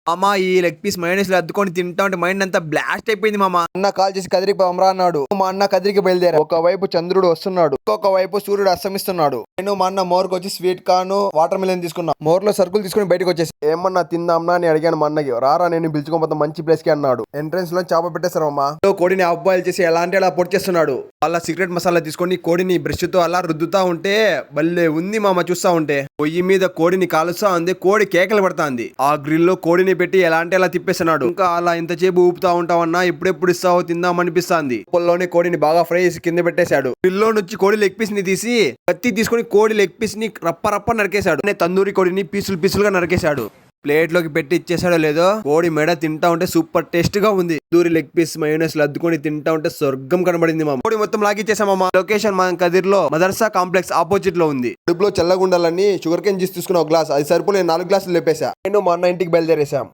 మామ ఈ leg piece minus లో అద్దుకొని తింటా ఉంటే మైండ్ అంతా బ్లాస్ట్ అయిపోయింది మామ. అన్న కాల్ చేసి కదిరికి పోమరా అన్నాడు. మా అన్న కదిరికి బయలుదేరా. ఒకవైపు చంద్రుడు వస్తున్నాడు, ఇంకొక వైపు సూర్యుడు అస్తమిస్తున్నాడు. నేను మా అన్న మోర్కి వచ్చి స్వీట్ కార్న్ వాటర్ మిలన్ తీసుకున్నా. మోర్ లో సరుకులు తీసుకుని బయటకు వచ్చేసి ఏమన్నా తిందాంనా అని అడిగాను మా అన్నకి. రారా నేను పిలుచుకోపోతా మంచి ప్లేస్ కి అన్నాడు. ఎంట్రెన్స్ లో చేప పెట్టేశారు అమ్మా. కోడిని హాఫ్ బాయిల్ చేసి ఎలా అంటే అలా పొడి చేస్తున్నాడు. అలా సీక్రెట్ మసాలా తీసుకొని కోడిని బ్రష్ తో అలా రుద్దుతా ఉంటే భలే ఉంది మామ. చూస్తా ఉంటే పొయ్యి మీద కోడిని కాలుస్తా ఉంది. కోడి కేకలు పడతాంది. ఆ గ్రిల్ లో కోడిని పెట్టి ఎలా అంటే అలా తిప్పేస్తున్నాడు. ఇంకా అలా ఇంతసేపు ఊపుతా ఉంటావన్నా ఎప్పుడెప్పుడు ఇస్తావో తిందాం అనిపిస్తాంది. పొల్లోనే కోడిని బాగా ఫ్రై చేసి కింద పెట్టేశాడు. గ్రిల్ లో నుంచి కోడి లెగ్ పీస్ ని తీసి కత్తి తీసుకుని కోడి లెగ్ పీస్ ని రప్ప రప్ప నరికేశాడు. తందూరి కోడిని పీసులు పీసులుగా నరికేశాడు. ప్లేట్ లోకి పెట్టి ఇచ్చేసాడో లేదో కోడి మెడ తింటా ఉంటే సూపర్ టేస్ట్ గా ఉంది. దూరి లెగ్ పీస్ మయోనైస్ లో అద్దుకొని తింటా ఉంటే స్వర్గం కనబడింది మా. కోడి మొత్తం లాగిచ్చేసామమ్మా. లొకేషన్ మన కదిర్లో మదర్సా కాంప్లెక్స్ ఆపోజిట్ లో ఉంది. కడుపులో చల్లగుండాలని షుగర్ కేన్ జ్యూస్ తీసుకున్న ఒక గ్లాస్ అది సరిపోలే 4 గ్లాసులు లేపేసా. నేను మా అన్న ఇంటికి బయలుదేరేసాం.